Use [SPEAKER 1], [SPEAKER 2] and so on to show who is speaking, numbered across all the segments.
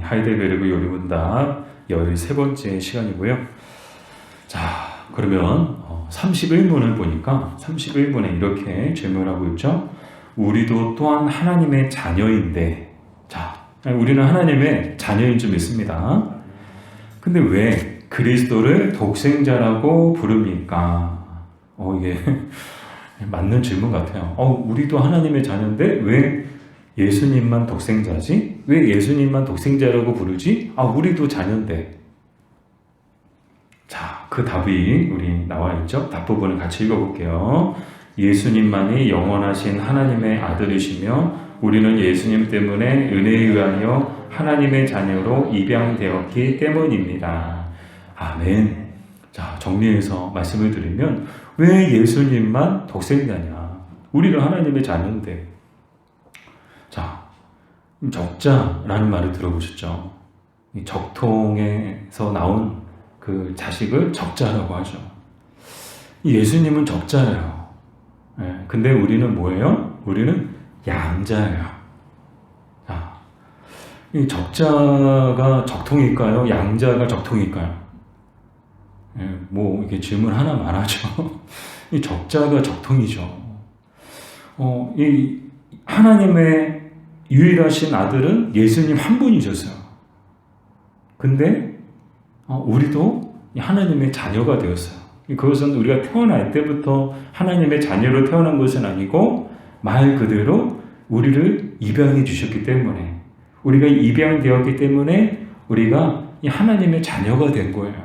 [SPEAKER 1] 하이델베르그 요리문답 13번째 시간이고요. 자, 그러면 31문을 보니까 31문에 이렇게 질문을 하고 있죠. 우리도 또한 하나님의 자녀인데, 자, 우리는 하나님의 자녀인 줄 믿습니다. 근데 왜 그리스도를 독생자라고 부릅니까? 이게 맞는 질문 같아요. 우리도 하나님의 자녀인데 왜 예수님만 독생자지? 왜 예수님만 독생자라고 부르지? 우리도 자녀인데. 자, 그 답이 우리 나와 있죠? 답 부분을 같이 읽어볼게요. 예수님만이 영원하신 하나님의 아들이시며 우리는 예수님 때문에 은혜에 의하여 하나님의 자녀로 입양되었기 때문입니다. 아멘. 자, 정리해서 말씀을 드리면 왜 예수님만 독생자냐? 우리는 하나님의 자녀인데. 자, 적자라는 말을 들어보셨죠? 이 적통에서 나온 그 자식을 적자라고 하죠. 예수님은 적자예요. 근데 우리는 뭐예요? 우리는 양자예요. 자, 이 적자가 적통일까요? 양자가 적통일까요? 이게 질문 하나만 하죠. 이 적자가 적통이죠. 이 하나님의 유일하신 아들은 예수님 한 분이셨어요. 근데 우리도 하나님의 자녀가 되었어요. 그것은 우리가 태어날 때부터 하나님의 자녀로 태어난 것은 아니고 말 그대로 우리를 입양해 주셨기 때문에, 우리가 입양되었기 때문에 우리가 하나님의 자녀가 된 거예요.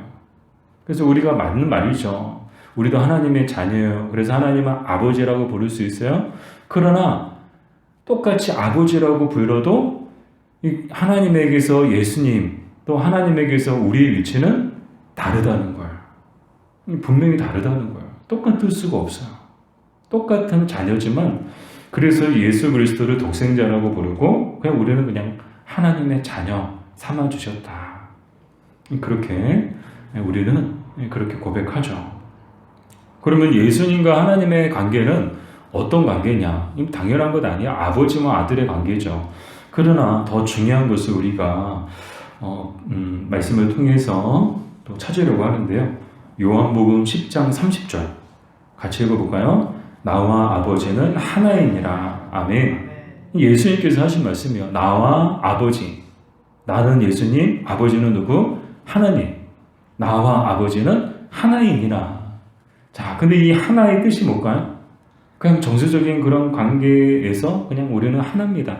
[SPEAKER 1] 그래서 우리가 맞는 말이죠. 우리도 하나님의 자녀예요. 그래서 하나님은 아버지라고 부를 수 있어요. 그러나 똑같이 아버지라고 불러도 하나님에게서 예수님, 또 하나님에게서 우리의 위치는 다르다는 거예요. 분명히 다르다는 거예요. 똑같을 수가 없어요. 똑같은 자녀지만, 그래서 예수 그리스도를 독생자라고 부르고 그냥 우리는 그냥 하나님의 자녀 삼아주셨다. 그렇게 우리는 그렇게 고백하죠. 그러면 예수님과 하나님의 관계는 어떤 관계냐? 당연한 것 아니야. 아버지와 아들의 관계죠. 그러나 더 중요한 것을 우리가 말씀을 통해서 또 찾으려고 하는데요. 요한복음 10장 30절 같이 읽어볼까요? 나와 아버지는 하나이니라. 아멘. 예수님께서 하신 말씀이요. 나와 아버지. 나는 예수님, 아버지는 누구? 하나님. 나와 아버지는 하나이니라. 자, 근데 이 하나의 뜻이 뭘까요? 그냥 정서적인 그런 관계에서 그냥 우리는 하나입니다.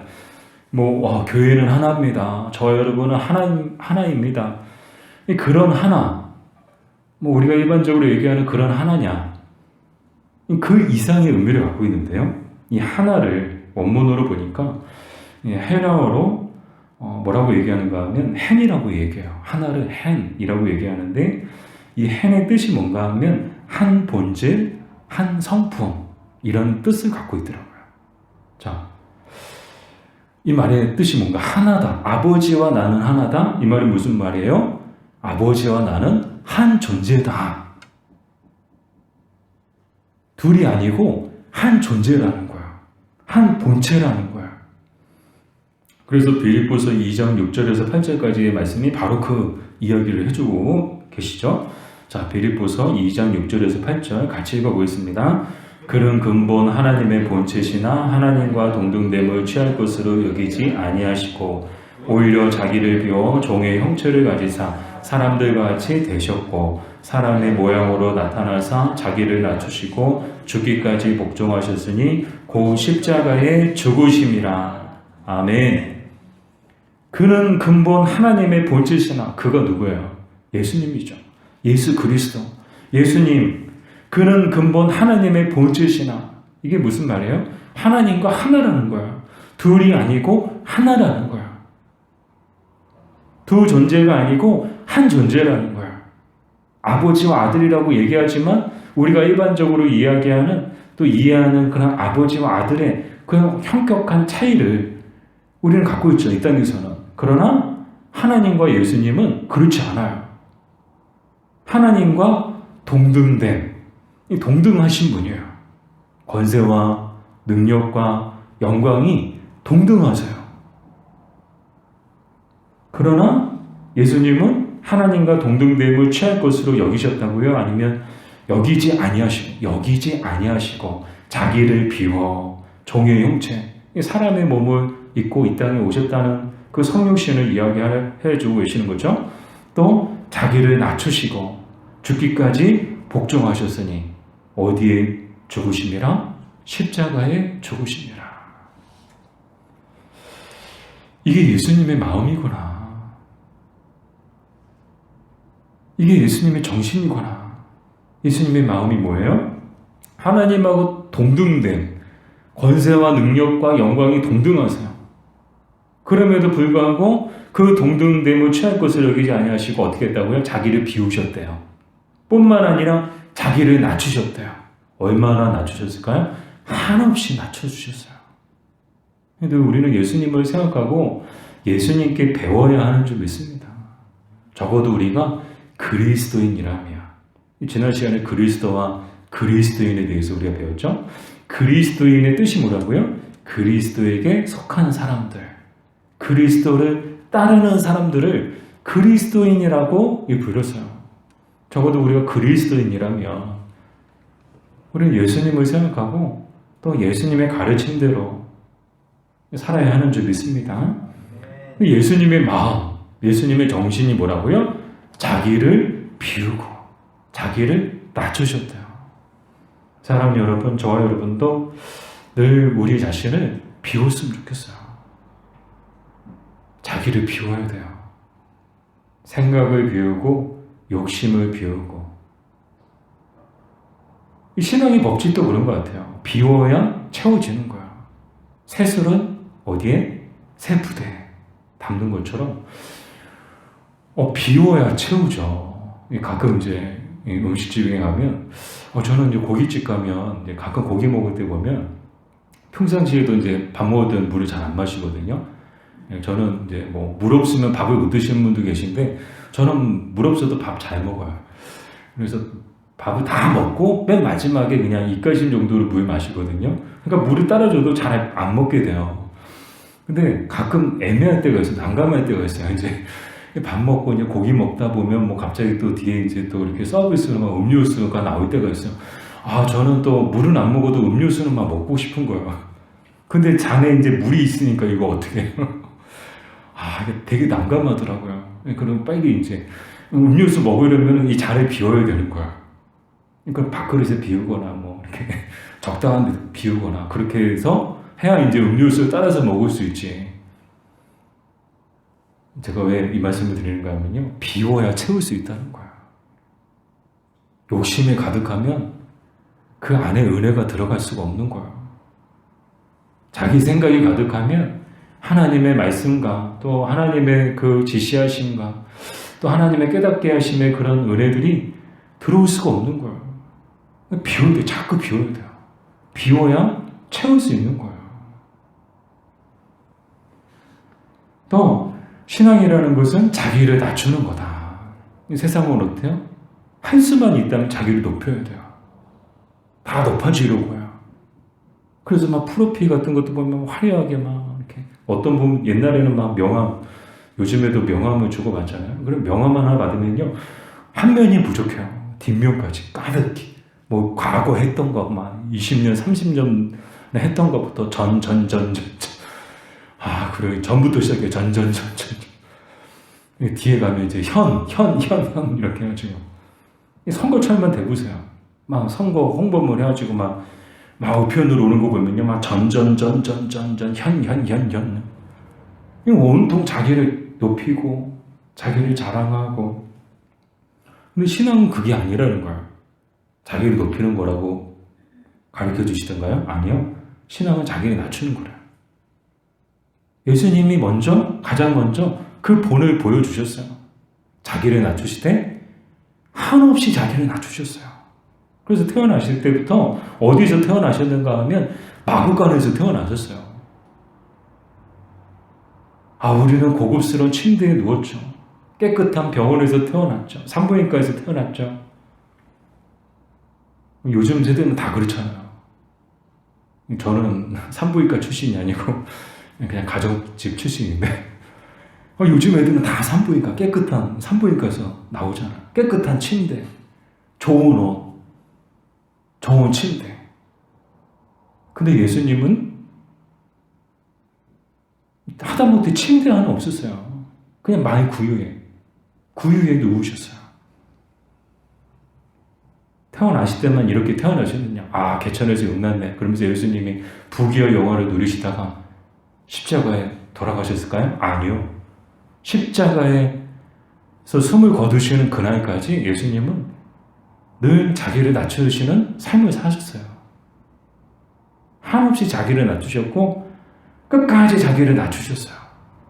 [SPEAKER 1] 교회는 하나입니다. 저 여러분은 하나입니다. 그런 하나, 우리가 일반적으로 얘기하는 그런 하나냐, 그 이상의 의미를 갖고 있는데요. 이 하나를 원문으로 보니까 헬라어로 뭐라고 얘기하는가 하면 헨이라고 얘기해요. 하나를 헨이라고 얘기하는데, 이 헨의 뜻이 뭔가 하면 한 본질, 한 성품, 이런 뜻을 갖고 있더라고요. 자, 이 말의 뜻이 뭔가 하나다. 아버지와 나는 하나다. 이 말이 무슨 말이에요? 아버지와 나는 한 존재다. 둘이 아니고 한 존재라는 거야. 한 본체라는 거야. 그래서 빌립보서 2장 6절에서 8절까지의 말씀이 바로 그 이야기를 해주고 계시죠. 자, 빌립보서 2장 6절에서 8절 같이 읽어보겠습니다. 그는 근본 하나님의 본체시나 하나님과 동등됨을 취할 것으로 여기지 아니하시고 오히려 자기를 비워 종의 형체를 가지사 사람들과 같이 되셨고 사람의 모양으로 나타나사 자기를 낮추시고 죽기까지 복종하셨으니 곧 십자가에 죽으심이라. 아멘. 그는 근본 하나님의 본체시나, 그가 누구예요? 예수님이죠. 예수 그리스도. 예수님, 그는 근본 하나님의 본체시나. 이게 무슨 말이에요? 하나님과 하나라는 거야. 둘이 아니고 하나라는 거야. 두 존재가 아니고 한 존재라는 거야. 아버지와 아들이라고 얘기하지만 우리가 일반적으로 이해하는 그런 아버지와 아들의 그런 현격한 차이를 우리는 갖고 있죠. 이 땅에서는. 그러나 하나님과 예수님은 그렇지 않아요. 하나님과 동등됨, 동등하신 분이에요. 권세와 능력과 영광이 동등하세요. 그러나 예수님은 하나님과 동등됨을 취할 것으로 여기셨다고요? 아니면 여기지 아니하시고 자기를 비워 종의 형체, 사람의 몸을 입고 이 땅에 오셨다는 그 성육신을 이야기해 주고 계시는 거죠. 또 자기를 낮추시고 죽기까지 복종하셨으니 어디에 죽으심이라? 십자가에 죽으심이라. 이게 예수님의 마음이구나. 이게 예수님의 정신이구나. 예수님의 마음이 뭐예요? 하나님하고 동등된 권세와 능력과 영광이 동등하세요. 그럼에도 불구하고 그 동등됨을 취할 것을 여기지 아니하시고 어떻게 했다고요? 자기를 비우셨대요. 뿐만 아니라 자기를 낮추셨대요. 얼마나 낮추셨을까요? 한없이 낮춰주셨어요. 근데 우리는 예수님을 생각하고 예수님께 배워야 하는 줄 믿습니다. 적어도 우리가 그리스도인이라면, 지난 시간에 그리스도와 그리스도인에 대해서 우리가 배웠죠? 그리스도인의 뜻이 뭐라고요? 그리스도에게 속한 사람들, 그리스도를 따르는 사람들을 그리스도인이라고 부르어요. 적어도 우리가 그리스도인이라면 우리는 예수님을 생각하고 또 예수님의 가르침대로 살아야 하는 줄 믿습니다. 예수님의 마음, 예수님의 정신이 뭐라고요? 자기를 비우고 자기를 낮추셨대요. 사랑하는 여러분, 저와 여러분도 늘 우리 자신을 비웠으면 좋겠어요. 자기를 비워야 돼요. 생각을 비우고 욕심을 비우고. 이 신앙의 법칙도 그런 것 같아요. 비워야 채워지는 거야. 새술은 어디에? 새 부대에 담는 것처럼 비워야 채우죠. 가끔 이제 음식집에 가면 저는 이제 고깃집 가면 이제 가끔 고기 먹을 때 보면 평상시에도 이제 밥 먹을 때는 물을 잘 안 마시거든요. 저는 이제 뭐 물 없으면 밥을 못 드시는 분도 계신데 저는 물 없어도 밥 잘 먹어요. 그래서 밥을 다 먹고 맨 마지막에 그냥 입가심 정도로 물 마시거든요. 그러니까 물을 따라줘도 잘 안 먹게 돼요. 근데 가끔 애매할 때가 있어요. 난감할 때가 있어요. 이제 밥 먹고 이제 고기 먹다 보면 뭐 갑자기 또 뒤에 이제 또 이렇게 서비스로 막 음료수가 나올 때가 있어요. 저는 또 물은 안 먹어도 음료수는 막 먹고 싶은 거예요. 근데 잔에 이제 물이 있으니까 이거 어떻게 해요? 이게 되게 난감하더라고요. 그럼 빨리 이제 음료수 먹으려면 이 잔을 비워야 되는 거야. 그러니까 밥그릇에 비우거나 뭐 이렇게 적당한 데 비우거나 그렇게 해서 해야 이제 음료수를 따라서 먹을 수 있지. 제가 왜 이 말씀을 드리는가 하면요. 비워야 채울 수 있다는 거야. 욕심에 가득하면 그 안에 은혜가 들어갈 수가 없는 거야. 자기 생각이 가득하면 하나님의 말씀과 또 하나님의 그 지시하심과 또 하나님의 깨닫게 하심의 그런 은혜들이 들어올 수가 없는 거예요. 비워야 돼. 자꾸 비워야 돼요. 비워야 채울 수 있는 거예요. 또 신앙이라는 것은 자기를 낮추는 거다. 이 세상은 어때요? 한 수만 있다면 자기를 높여야 돼요. 다 높아지려고요. 그래서 막 프로필 같은 것도 보면 화려하게 막 이렇게 어떤 분 옛날에는 막 명함, 요즘에도 명함을 주고 받잖아요. 그럼 명함 하나 받으면요 한 면이 부족해요. 뒷면까지 가득히 뭐 과거 했던 거 막 20년, 30년 했던 것부터 그리고 전부터 시작해요. 전. 뒤에 가면 이제 현 이렇게 해가지고 선거철만 대보세요. 막 선거 홍보물 해가지고 막 우편으로 오는 거 보면요, 막 현. 온통 자기를 높이고 자기를 자랑하고. 근데 신앙은 그게 아니라는 거예요. 자기를 높이는 거라고 가르쳐 주시던가요? 아니요. 신앙은 자기를 낮추는 거래요. 예수님이 가장 먼저 그 본을 보여주셨어요. 자기를 낮추시되 한없이 자기를 낮추셨어요. 그래서 태어나실 때부터 어디서 태어나셨는가 하면 마구간에서 태어나셨어요. 우리는 고급스러운 침대에 누웠죠. 깨끗한 병원에서 태어났죠. 산부인과에서 태어났죠. 요즘 세대는 다 그렇잖아요. 저는 산부인과 출신이 아니고 그냥 가정집 출신인데 요즘 애들은 다 산부인과, 깨끗한 산부인과에서 나오잖아. 깨끗한 침대, 좋은 옷, 좋은 침대. 근데 예수님은 하다못해 침대 하나 없었어요. 그냥 말 구유에 누우셨어요. 태어나실 때만 이렇게 태어나셨느냐? 아, 개천에서 용났네. 그러면서 예수님이 부귀와 영화를 누리시다가 십자가에 돌아가셨을까요? 아니요. 십자가에서 숨을 거두시는 그날까지 예수님은 늘 자기를 낮추시는 삶을 사셨어요. 한없이 자기를 낮추셨고 끝까지 자기를 낮추셨어요.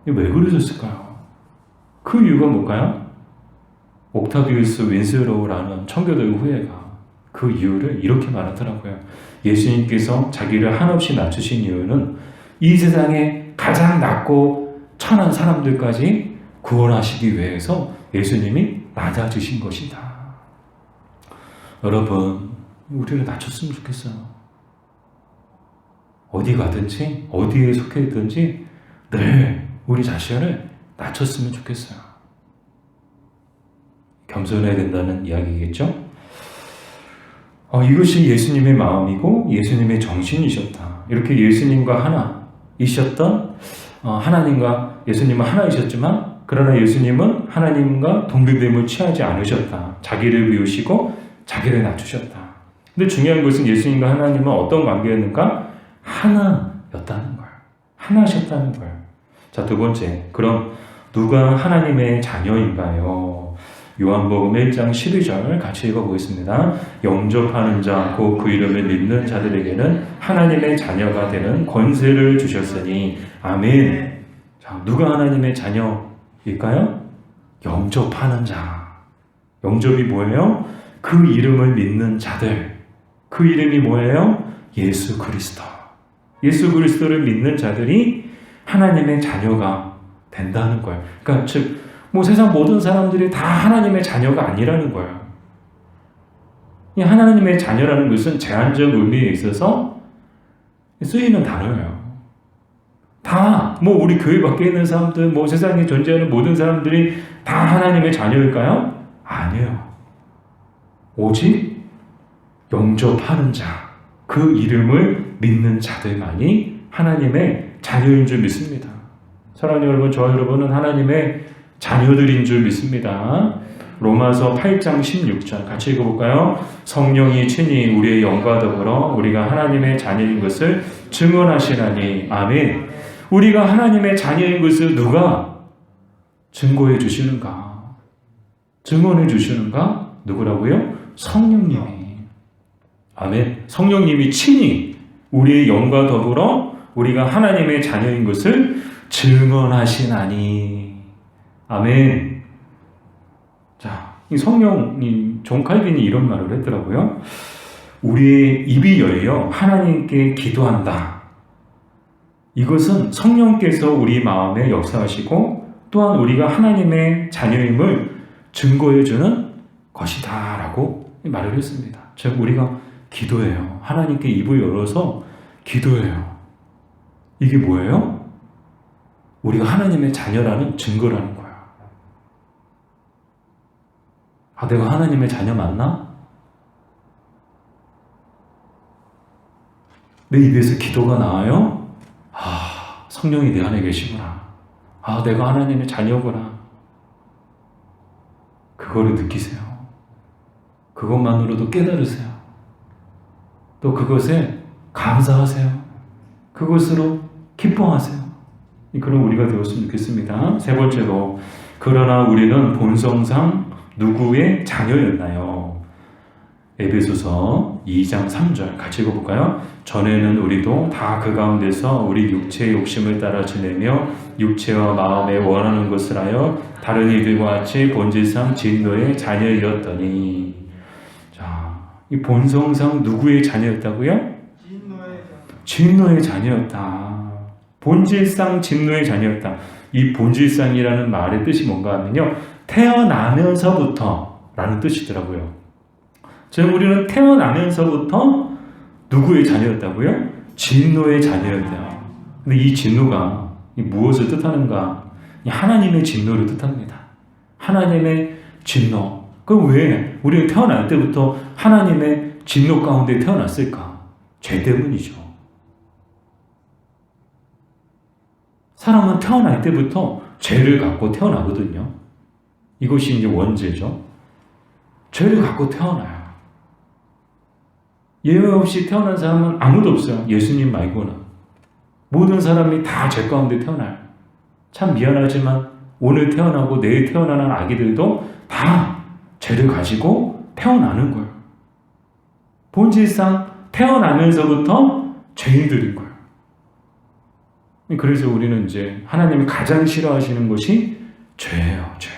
[SPEAKER 1] 왜 그러셨을까요? 그 이유가 뭘까요? 옥타비우스 윈슬로우라는 청교도의 후예가 그 이유를 이렇게 말하더라고요. 예수님께서 자기를 한없이 낮추신 이유는 이 세상에 가장 낮고 천한 사람들까지 구원하시기 위해서 예수님이 낮아지신 것이다. 여러분, 우리를 낮췄으면 좋겠어요. 어디 가든지 어디에 속해 있든지 늘 우리 자신을 낮췄으면 좋겠어요. 겸손해야 된다는 이야기겠죠? 이것이 예수님의 마음이고 예수님의 정신이셨다. 이렇게 예수님과 하나이셨던 하나님과 예수님은 하나이셨지만 그러나 예수님은 하나님과 동등됨을 취하지 않으셨다. 자기를 비우시고 자기를 낮추셨다. 근데 중요한 것은 예수님과 하나님은 어떤 관계였는가? 하나였다는 거예요. 하나셨다는 거예요. 자, 두 번째, 그럼 누가 하나님의 자녀인가요? 요한복음 1장 12절 같이 읽어보겠습니다. 영접하는 자, 곧 그 이름을 믿는 자들에게는 하나님의 자녀가 되는 권세를 주셨으니 아멘. 자, 누가 하나님의 자녀일까요? 영접하는 자. 영접이 뭐예요? 그 이름을 믿는 자들. 그 이름이 뭐예요? 예수 그리스도. 예수 그리스도를 믿는 자들이 하나님의 자녀가 된다는 거예요. 그러니까 즉 세상 모든 사람들이 다 하나님의 자녀가 아니라는 거예요. 이 하나님의 자녀라는 것은 제한적 의미에 있어서 쓰이는 단어예요. 다 우리 교회 밖에 있는 사람들, 세상에 존재하는 모든 사람들이 다 하나님의 자녀일까요? 아니에요. 오직 영접하는 자, 그 이름을 믿는 자들만이 하나님의 자녀인 줄 믿습니다. 사랑하는 여러분, 저와 여러분은 하나님의 자녀들인 줄 믿습니다. 로마서 8장 16절 같이 읽어볼까요? 성령이 친히 우리의 영과 더불어 우리가 하나님의 자녀인 것을 증언하시나니 아멘. 우리가 하나님의 자녀인 것을 누가 증거해 주시는가? 증언해 주시는가? 누구라고요? 성령님이. 아멘. 성령님이 친히 우리의 영과 더불어 우리가 하나님의 자녀인 것을 증언하시나니 아멘. 자, 이 성령님 존 칼빈이 이런 말을 했더라고요. 우리의 입이 열려 하나님께 기도한다. 이것은 성령께서 우리 마음에 역사하시고 또한 우리가 하나님의 자녀임을 증거해주는 것이다 라고 말을 했습니다. 즉 우리가 기도해요. 하나님께 입을 열어서 기도해요. 이게 뭐예요? 우리가 하나님의 자녀라는 증거라는 거예요. 내가 하나님의 자녀 맞나? 내 입에서 기도가 나와요? 성령이 내 안에 계시구나. 내가 하나님의 자녀구나. 그거를 느끼세요. 그것만으로도 깨달으세요. 또 그것에 감사하세요. 그것으로 기뻐하세요. 그런 우리가 되었으면 좋겠습니다. 세 번째로, 그러나 우리는 본성상 누구의 자녀였나요? 에베소서 2장 3절 같이 읽어볼까요? 전에는 우리도 다 그 가운데서 우리 육체의 욕심을 따라 지내며 육체와 마음에 원하는 것을 하여 다른 이들과 같이 본질상 진노의 자녀였더니. 자, 이 본성상 누구의 자녀였다고요? 진노의 자녀였다. 본질상 진노의 자녀였다. 이 본질상이라는 말의 뜻이 뭔가 하면요, 태어나면서부터 라는 뜻이더라고요. 즉 우리는 태어나면서부터 누구의 자녀였다고요? 진노의 자녀였다. 근데 이 진노가 무엇을 뜻하는가? 하나님의 진노를 뜻합니다. 하나님의 진노. 그럼 왜 우리는 태어날 때부터 하나님의 진노 가운데 태어났을까? 죄 때문이죠. 사람은 태어날 때부터 죄를 갖고 태어나거든요. 이것이 이제 원죄죠. 죄를 갖고 태어나요. 예외 없이 태어난 사람은 아무도 없어요. 예수님 말고는. 모든 사람이 다 죄 가운데 태어나요. 참 미안하지만 오늘 태어나고 내일 태어나는 아기들도 다 죄를 가지고 태어나는 거예요. 본질상 태어나면서부터 죄인들인 거예요. 그래서 우리는 이제 하나님이 가장 싫어하시는 것이 죄예요, 죄.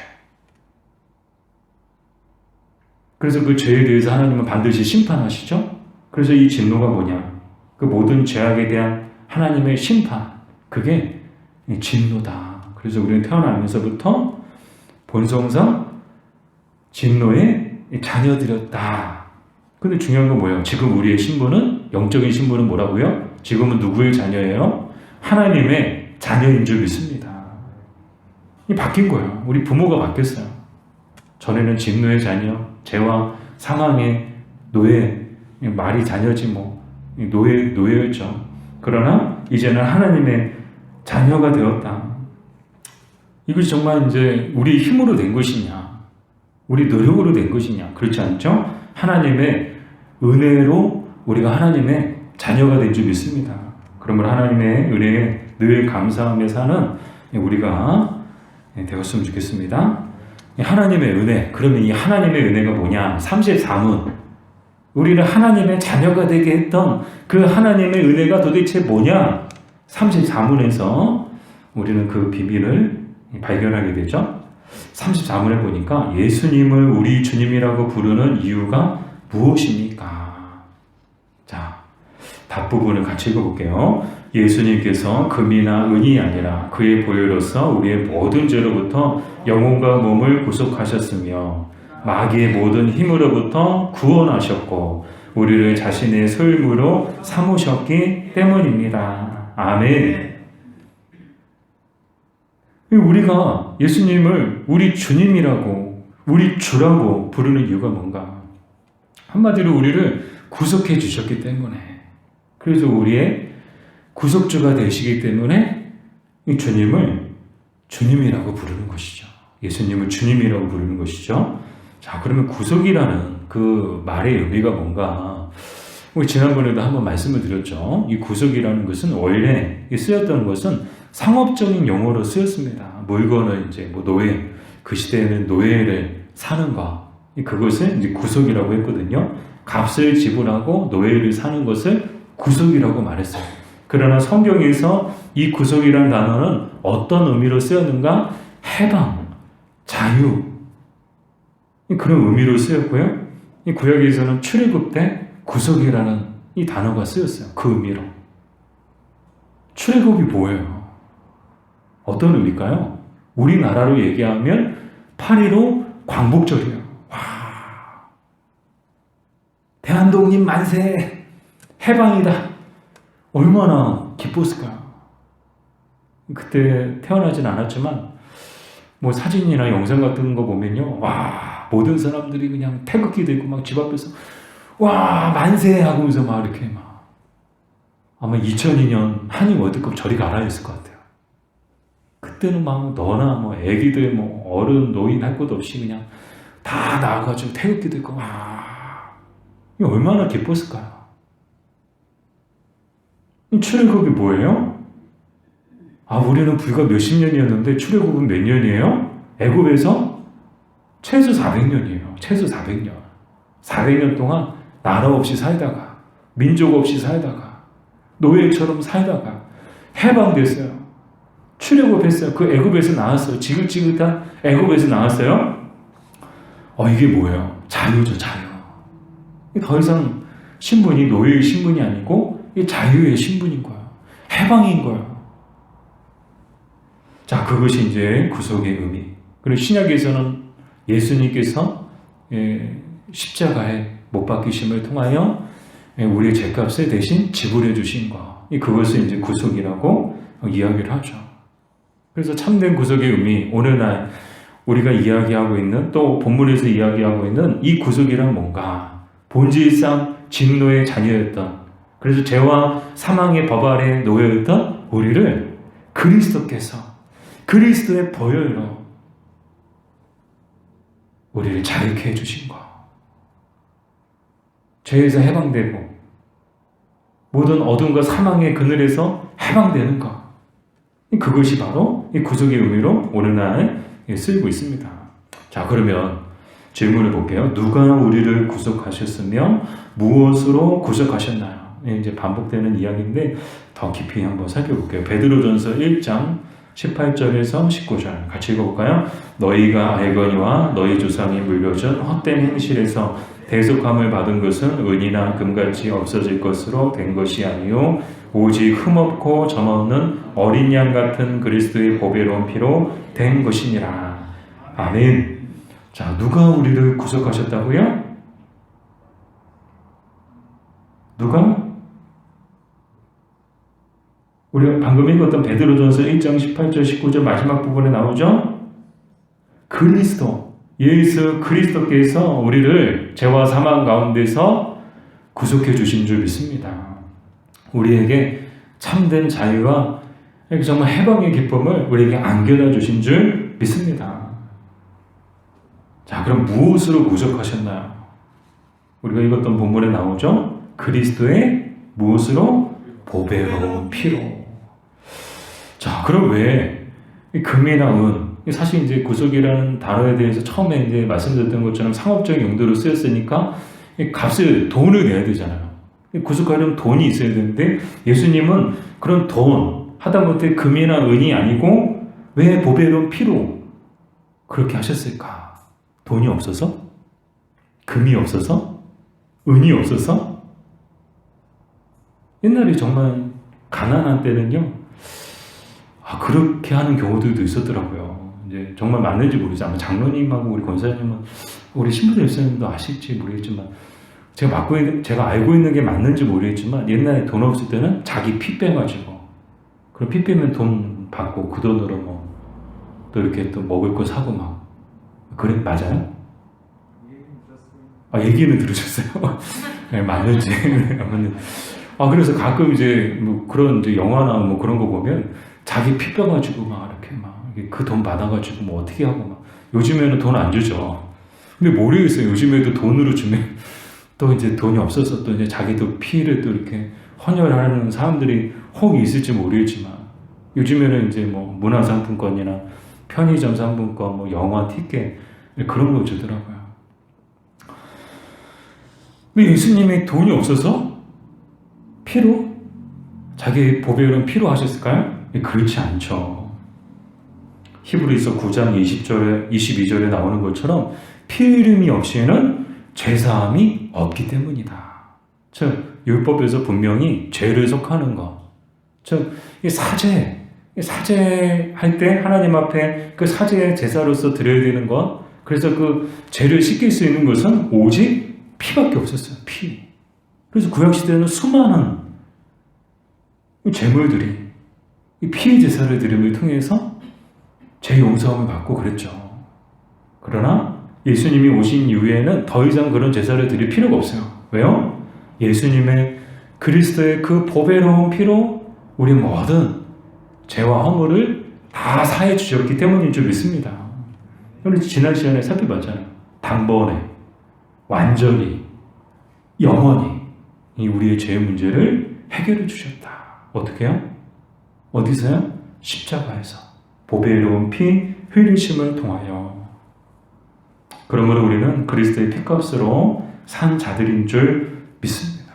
[SPEAKER 1] 그래서 그 죄에 대해서 하나님은 반드시 심판하시죠? 그래서 이 진노가 뭐냐? 그 모든 죄악에 대한 하나님의 심판, 그게 진노다. 그래서 우리는 태어나면서부터 본성상 진노의 자녀들이었다. 근데 중요한 건 뭐예요? 지금 우리의 신분은, 영적인 신분은 뭐라고요? 지금은 누구의 자녀예요? 하나님의 자녀인 줄 믿습니다. 이 바뀐 거예요. 우리 부모가 바뀌었어요. 전에는 진노의 자녀, 죄와 상황의 노예, 말이 자녀지 뭐 노예였죠. 그러나 이제는 하나님의 자녀가 되었다. 이것이 정말 이제 우리 힘으로 된 것이냐, 우리 노력으로 된 것이냐? 그렇지 않죠? 하나님의 은혜로 우리가 하나님의 자녀가 된 줄 믿습니다. 그러므로 하나님의 은혜에 늘 감사하며 사는 우리가 되었으면 좋겠습니다. 하나님의 은혜, 그러면 이 하나님의 은혜가 뭐냐? 33문, 우리를 하나님의 자녀가 되게 했던 그 하나님의 은혜가 도대체 뭐냐? 34문에서 우리는 그 비밀을 발견하게 되죠. 34문에 보니까 예수님을 우리 주님이라고 부르는 이유가 무엇입니까? 자, 답 부분을 같이 읽어볼게요. 예수님께서 금이나 은이 아니라 그의 보혈로서 우리의 모든 죄로부터 영혼과 몸을 구속하셨으며 마귀의 모든 힘으로부터 구원하셨고 우리를 자신의 소유물로 삼으셨기 때문입니다. 아멘. 우리가 예수님을 우리 주님이라고, 우리 주라고 부르는 이유가 뭔가? 한마디로 우리를 구속해 주셨기 때문에, 그래서 우리의 구속주가 되시기 때문에 이 주님을 주님이라고 부르는 것이죠. 예수님을 주님이라고 부르는 것이죠. 자, 그러면 구속이라는 그 말의 의미가 뭔가? 우리 지난번에도 한번 말씀을 드렸죠. 이 구속이라는 것은 원래 쓰였던 것은 상업적인 용어로 쓰였습니다. 물건을 이제 뭐 노예, 그 시대에는 노예를 사는 거, 그것을 이제 구속이라고 했거든요. 값을 지불하고 노예를 사는 것을 구속이라고 말했어요. 그러나 성경에서 이 구속이라는 단어는 어떤 의미로 쓰였는가? 해방, 자유, 그런 의미로 쓰였고요. 이 구약에서는 출애굽 때 구속이라는 이 단어가 쓰였어요. 그 의미로. 출애굽이 뭐예요? 어떤 의미일까요? 우리나라로 얘기하면 8.15 광복절이에요. 와, 대한독립 만세! 해방이다! 얼마나 기뻤을까요? 그때 태어나진 않았지만 뭐 사진이나 영상 같은 거 보면요, 와, 모든 사람들이 그냥 태극기 들고 막 집 앞에서 와, 만세! 하면서 막 이렇게 막, 아마 2002년 한일 월드컵 저리 가라 했을 것 같아요. 그때는 막 너나 뭐 애기들 뭐 어른 노인 할 것 없이 그냥 다 나와가지고 태극기 들고 와, 이게 얼마나 기뻤을까요? 이 출애굽이 뭐예요? 아, 우리는 불과 몇십 년이었는데 출애굽은 몇 년이에요? 애굽에서 최소 400년이에요. 최소 400년. 400년 동안 나라 없이 살다가, 민족 없이 살다가, 노예처럼 살다가 해방됐어요. 출애굽했어요. 그 애굽에서 나왔어요. 지긋지긋한 애굽에서 나왔어요. 이게 뭐예요? 자유죠, 자유. 더 이상 신분이 노예의 신분이 아니고 이 자유의 신분인 거예요. 해방인 거예요. 자, 그것이 이제 구속의 의미. 그리고 신약에서는 예수님께서 십자가에 못 박히심을 통하여 우리의 죄값을 대신 지불해 주신 거. 그것을 이제 구속이라고 이야기를 하죠. 그래서 참된 구속의 의미, 오늘날 우리가 이야기하고 있는, 또 본문에서 이야기하고 있는 이 구속이란 뭔가, 본질상 진노의 자녀였던, 그래서 죄와 사망의 법 아래 놓여있던 우리를 그리스도께서 그리스도의 보혈로 우리를 자유케 해주신 것, 죄에서 해방되고 모든 어둠과 사망의 그늘에서 해방되는 것, 그것이 바로 이 구속의 의미로 오늘날 쓰이고 있습니다. 자, 그러면 질문을 볼게요. 누가 우리를 구속하셨으며 무엇으로 구속하셨나요? 이제 반복되는 이야기인데 더 깊이 한번 살펴볼게요. 베드로전서 1장 18절에서 19절 같이 읽어볼까요? 너희가 알거니와 너희 조상이 물려준 헛된 행실에서 대속함을 받은 것은 은이나 금같이 없어질 것으로 된 것이 아니요 오직 흠없고 점없는 어린 양 같은 그리스도의 보배로운 피로 된 것이니라. 아멘. 자, 누가 우리를 구속하셨다고요? 누가? 우리가 방금 읽었던 베드로전서 1장 18절 19절 마지막 부분에 나오죠? 그리스도, 예수 그리스도께서 우리를 죄와 사망 가운데서 구속해 주신 줄 믿습니다. 우리에게 참된 자유와 정말 해방의 기쁨을 우리에게 안겨다 주신 줄 믿습니다. 자, 그럼 무엇으로 구속하셨나요? 우리가 읽었던 본문에 나오죠? 그리스도의 무엇으로? 보배로운 피로. 자, 그럼 왜 금이나 은, 사실 이제 구속이라는 단어에 대해서 처음에 이제 말씀드렸던 것처럼 상업적인 용도로 쓰였으니까 값을, 돈을 내야 되잖아요. 구속하려면 돈이 있어야 되는데 예수님은 그런 돈, 하다못해 금이나 은이 아니고 왜 보배로운 피로 그렇게 하셨을까? 돈이 없어서? 금이 없어서? 은이 없어서? 옛날에 정말 가난한 때는요, 그렇게 하는 경우들도 있었더라고요. 이제 정말 맞는지 모르겠어요. 아마 장로님하고 우리 권사님은, 우리 신부들 목사님도 아실지 모르겠지만, 제가 알고 있는 게 맞는지 모르겠지만, 옛날에 돈 없을 때는 자기 피 빼가지고, 그럼 피 빼면 돈 받고 그 돈으로 또 이렇게 또 먹을 거 사고 막, 그래, 맞아요? 얘기는 들으셨어요? 네, 맞는지. 그래서 가끔 이제 그런 이제 영화나 그런 거 보면 자기 피 빼가지고 그 돈 받아가지고 어떻게 하고 요즘에는 돈 안 주죠. 근데 모르겠어요. 요즘에도 돈으로 주면 또 이제 돈이 없어서 또 이제 자기도 피를 또 이렇게 헌혈하는 사람들이 혹 있을지 모르겠지만 요즘에는 이제 문화상품권이나 편의점 상품권, 영화 티켓 그런 거 주더라고요. 근데 예수님이 돈이 없어서 피로? 자기 보배로운 피로 하셨을까요? 그렇지 않죠. 히브리서 9장 22절에 나오는 것처럼 피 흘림이 없이는 죄사함이 없기 때문이다. 즉 율법에서 분명히 죄를 속하는 것, 즉 사죄할 때 하나님 앞에 그 사죄의 제사로서 드려야 되는 것, 그래서 그 죄를 씻길 수 있는 것은 오직 피밖에 없었어요. 피. 그래서 구약시대에는 수많은 제물들이 이 피의 제사를 드림을 통해서 죄 용서함을 받고 그랬죠. 그러나 예수님이 오신 이후에는 더 이상 그런 제사를 드릴 필요가 없어요. 왜요? 예수님의 그리스도의 그 보배로운 피로 우리 모든 죄와 허물을 다 사해 주셨기 때문인 줄 믿습니다. 우리 지난 시간에 살펴봤잖아요. 단번에, 완전히, 영원히 이 우리의 죄 문제를 해결해 주셨다. 어떻게 해요? 어디서요? 십자가에서 보배로운 피 흘리심을 통하여. 그러므로 우리는 그리스도의 피값으로 산 자들인 줄 믿습니다.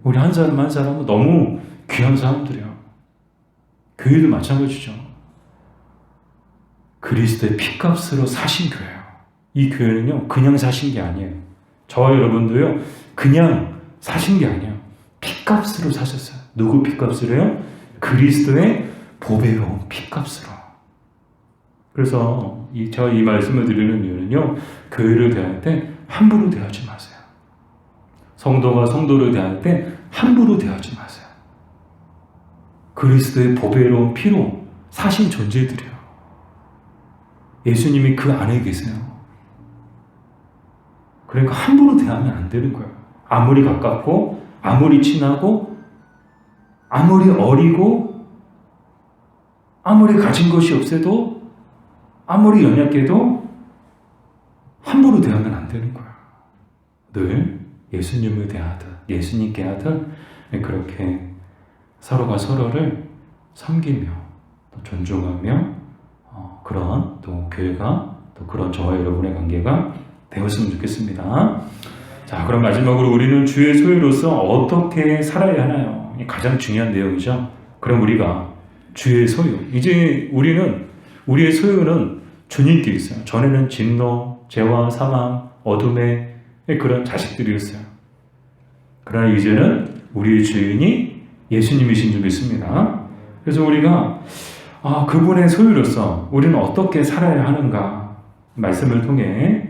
[SPEAKER 1] 우리 한 사람 한 사람은 너무 귀한 사람들이에요. 교회도 마찬가지죠. 그리스도의 피값으로 사신 교회예요. 이 교회는요, 그냥 사신 게 아니에요. 저와 여러분도요, 그냥 사신 게 아니에요. 피값으로 사셨어요. 누구 피값으로요? 그리스도의 보배로운 피값으로. 그래서 제가 이 말씀을 드리는 이유는요, 교회를 대할 때 함부로 대하지 마세요. 성도가 성도를 대할 때 함부로 대하지 마세요. 그리스도의 보배로운 피로 사신 존재들이에요. 예수님이 그 안에 계세요. 그러니까 함부로 대하면 안 되는 거예요. 아무리 가깝고 아무리 친하고 아무리 어리고 아무리 가진 것이 없어도 아무리 연약해도 함부로 대하면 안 되는 거예요. 늘 예수님을 대하듯 예수님께 하듯 그렇게 서로가 서로를 섬기며 또 존중하며 그런 또 교회가 또 그런 저와 여러분의 관계가 되었으면 좋겠습니다. 자, 그럼 마지막으로 우리는 주의 소유로서 어떻게 살아야 하나요? 가장 중요한 내용이죠. 그럼 우리가 주의 소유, 이제 우리의 소유는 주님께 있어요. 전에는 진노, 죄와 사망, 어둠의 그런 자식들이었어요. 그러나 이제는 우리의 주인이 예수님이신 줄 믿습니다. 그래서 우리가 그분의 소유로서 우리는 어떻게 살아야 하는가 말씀을 통해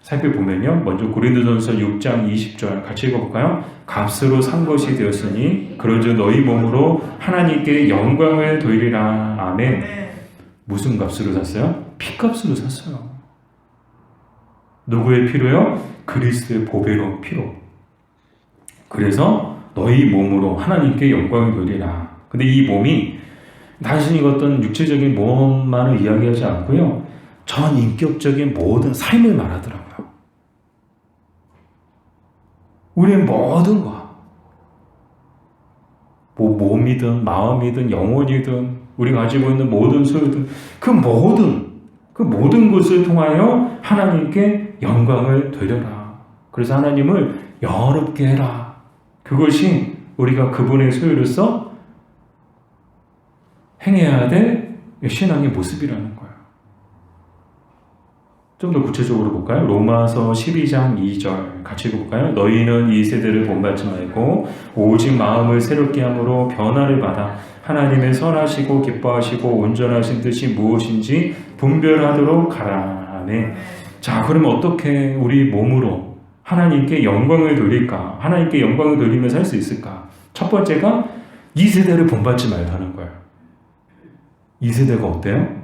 [SPEAKER 1] 살펴보면요. 먼저 고린도전서 6장 20절 같이 읽어볼까요? 값으로 산 것이 되었으니 그러므로 너희 몸으로 하나님께 영광을 돌리라. 아멘. 무슨 값으로 샀어요? 피값으로 샀어요. 누구의 피로요? 그리스도의 보배로운 피로. 그래서 너희 몸으로 하나님께 영광을 돌리라. 근데 이 몸이 단순히 어떤 육체적인 몸만을 이야기하지 않고요. 전 인격적인 모든 삶을 말하더라고요. 우리의 모든 것, 몸이든 마음이든 영혼이든 우리가 가지고 있는 모든 소유든 그 모든 것을 통하여 하나님께 영광을 돌려라. 그래서 하나님을 영화롭게 해라. 그것이 우리가 그분의 소유로서 행해야 될 신앙의 모습이라는 거예요. 좀 더 구체적으로 볼까요? 로마서 12장 2절 같이 읽어볼까요? 너희는 이 세대를 본받지 말고 오직 마음을 새롭게 함으로 변화를 받아 하나님의 선하시고 기뻐하시고 온전하신 뜻이 무엇인지 분별하도록 하라. 아멘. 자, 그러면 어떻게 우리 몸으로 하나님께 영광을 돌릴까? 하나님께 영광을 돌리면서 할 수 있을까? 첫 번째가 이 세대를 본받지 말라는 거예요. 이 세대가 어때요?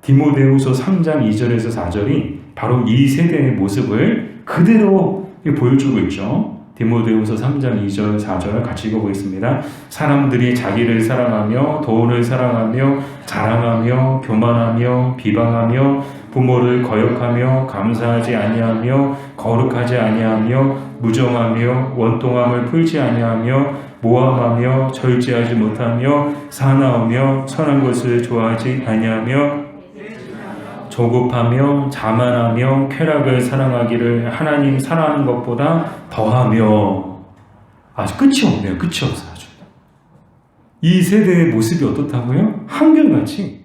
[SPEAKER 1] 디모데후서 3장 2절에서 4절이 바로 이 세대의 모습을 그대로 보여주고 있죠. 디모데후서 3장 2절 4절을 같이 읽어보겠습니다. 사람들이 자기를 사랑하며 돈을 사랑하며 자랑하며 교만하며 비방하며 부모를 거역하며 감사하지 아니하며 거룩하지 아니하며 무정하며 원통함을 풀지 아니하며 모함하며 절제하지 못하며 사나우며 선한 것을 좋아하지 아니하며 조급하며 자만하며 쾌락을 사랑하기를 하나님 사랑하는 것보다 더하며. 아주 끝이 없네요. 끝이 없어요. 아주. 이 세대의 모습이 어떻다고요? 한결같이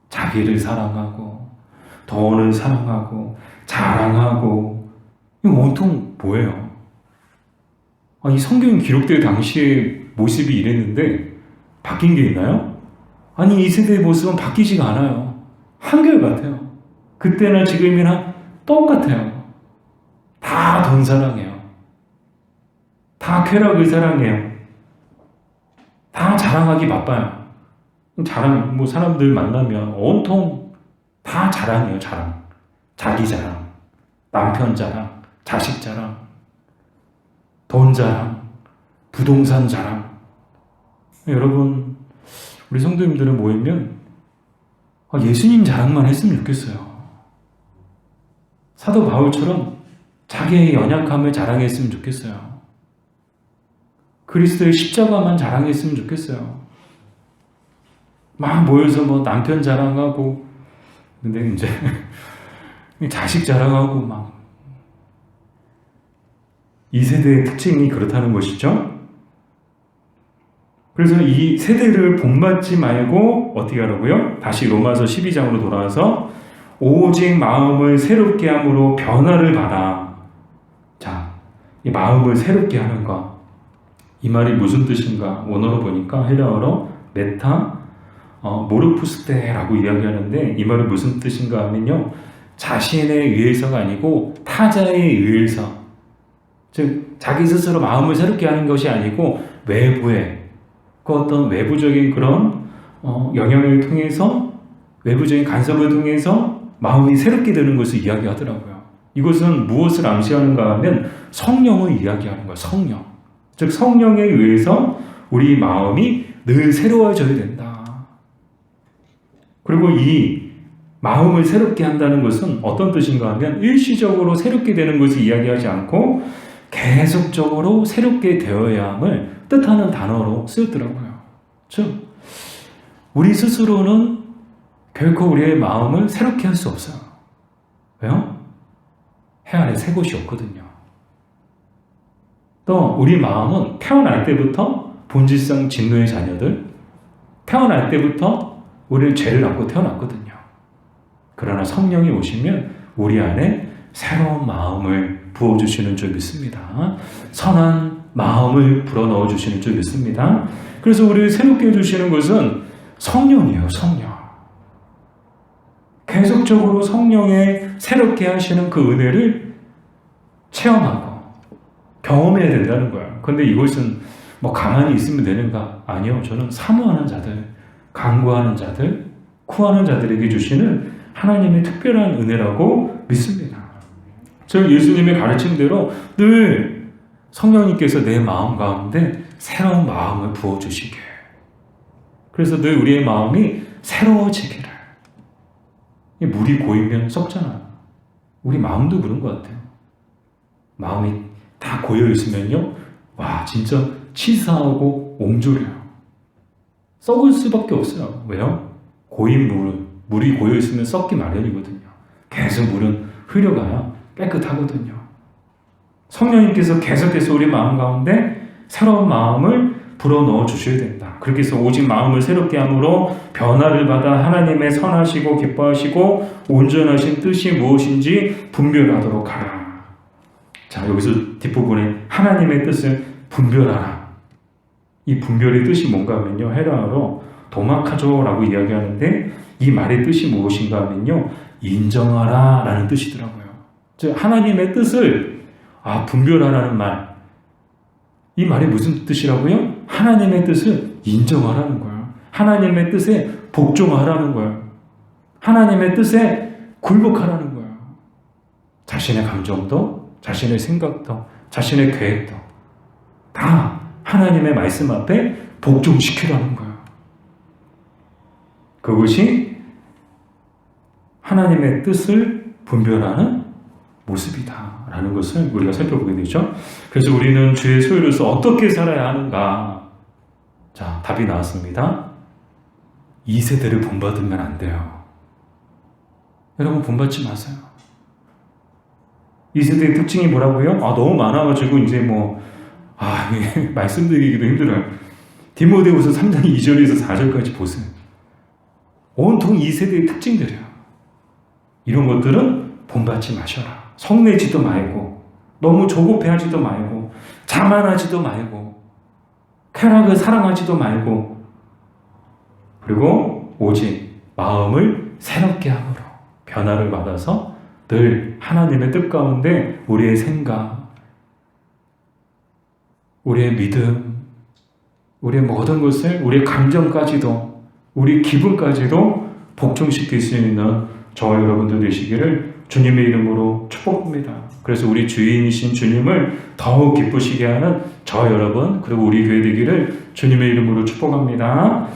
[SPEAKER 1] 자기를 사랑하고 돈을 사랑하고 자랑하고. 이거 온통 뭐예요? 이 성경이 기록될 당시의 모습이 이랬는데 바뀐 게 있나요? 아니, 이 세대의 모습은 바뀌지가 않아요. 한결같아요. 그때나 지금이나 똑같아요. 다 돈 사랑해요. 다 쾌락을 사랑해요. 다 자랑하기 바빠요. 사람들 만나면 온통 다 자랑해요. 자랑. 자기 자랑. 남편 자랑. 자식 자랑. 돈 자랑. 부동산 자랑. 여러분, 우리 성도님들은 모이면 예수님 자랑만 했으면 좋겠어요. 사도 바울처럼 자기의 연약함을 자랑했으면 좋겠어요. 그리스도의 십자가만 자랑했으면 좋겠어요. 막 모여서 남편 자랑하고, 근데 이제 자식 자랑하고 막. 이 세대의 특징이 그렇다는 것이죠. 그래서 이 세대를 본받지 말고 어떻게 하라고요? 다시 로마서 12장으로 돌아와서 오직 마음을 새롭게 함으로 변화를 받아. 자, 이 마음을 새롭게 하는 것. 이 말이 무슨 뜻인가? 원어로 보니까 헬라어로 메타 모르푸스테라고 이야기하는데 이 말이 무슨 뜻인가 하면요. 자신에 의해서가 아니고 타자에 의해서. 즉 자기 스스로 마음을 새롭게 하는 것이 아니고 외부에 그 어떤 외부적인 그런 영향을 통해서 외부적인 간섭을 통해서 마음이 새롭게 되는 것을 이야기하더라고요. 이것은 무엇을 암시하는가 하면 성령을 이야기하는 거예요. 성령. 즉 성령에 의해서 우리 마음이 늘 새로워져야 된다. 그리고 이 마음을 새롭게 한다는 것은 어떤 뜻인가 하면 일시적으로 새롭게 되는 것을 이야기하지 않고 계속적으로 새롭게 되어야 함을 뜻하는 단어로 쓰였더라고요. 즉 우리 스스로는 결코 우리의 마음을 새롭게 할 수 없어요. 왜요? 해 아래 새 곳이 없거든요. 또 우리 마음은 태어날 때부터 본질상 진노의 자녀들, 태어날 때부터 우리는 죄를 안고 태어났거든요. 그러나 성령이 오시면 우리 안에 새로운 마음을 부어주시는 줄 믿습니다. 선한 마음을 불어넣어 주시는 줄 믿습니다. 그래서 우리를 새롭게 해주시는 것은 성령이에요. 성령. 계속적으로 성령의 새롭게 하시는 그 은혜를 체험하고 경험해야 된다는 거예요. 그런데 이것은 뭐 가만히 있으면 되는가? 아니요. 저는 사모하는 자들, 간구하는 자들, 구하는 자들에게 주시는 하나님의 특별한 은혜라고 믿습니다. 저 예수님의 가르침대로 늘 성령님께서 내 마음 가운데 새로운 마음을 부어주시게. 그래서 늘 우리의 마음이 새로워지기를. 물이 고이면 썩잖아요. 우리 마음도 그런 것 같아요. 마음이 다 고여있으면요, 와, 진짜 치사하고 옹졸해요. 썩을 수밖에 없어요. 왜요? 고인 물이 고여있으면 썩기 마련이거든요. 계속 물은 흐려가야 깨끗하거든요. 성령님께서 계속해서 우리 마음 가운데 새로운 마음을 불어넣어 주셔야 된다. 그렇게 해서 오직 마음을 새롭게 함으로 변화를 받아 하나님의 선하시고 기뻐하시고 온전하신 뜻이 무엇인지 분별하도록 하라. 자, 여기서 뒷부분에 하나님의 뜻을 분별하라. 이 분별의 뜻이 뭔가 하면요, 헤라어로 도마카조라고 이야기하는데 이 말의 뜻이 무엇인가 하면요, 인정하라 라는 뜻이더라고요. 즉 하나님의 뜻을 분별하라는 말, 이 말이 무슨 뜻이라고요? 하나님의 뜻을 인정하라는 거예요. 하나님의 뜻에 복종하라는 거예요. 하나님의 뜻에 굴복하라는 거예요. 자신의 감정도, 자신의 생각도, 자신의 계획도 다 하나님의 말씀 앞에 복종시키라는 거예요. 그것이 하나님의 뜻을 분별하는 모습이다 라는 것을 우리가 살펴보게 되죠. 그래서 우리는 주의 소유로서 어떻게 살아야 하는가? 자, 답이 나왔습니다. 2세대를 본받으면 안 돼요. 여러분, 본받지 마세요. 2세대의 특징이 뭐라고요? 너무 많아가지고 이제 말씀드리기도 힘들어요. 디모데후서 3장 2절에서 4절까지 보세요. 온통 2세대의 특징들이에요. 이런 것들은 본받지 마셔라. 성내지도 말고, 너무 조급해하지도 말고, 자만하지도 말고, 쾌락을 사랑하지도 말고, 그리고 오직 마음을 새롭게 함으로 변화를 받아서 늘 하나님의 뜻 가운데 우리의 생각, 우리의 믿음, 우리의 모든 것을, 우리의 감정까지도, 우리 기분까지도 복종시킬 수 있는 저와 여러분들 되시기를 주님의 이름으로 축복합니다. 그래서 우리 주인이신 주님을 더욱 기쁘시게 하는 저와 여러분, 그리고 우리 교회 되기를 주님의 이름으로 축복합니다.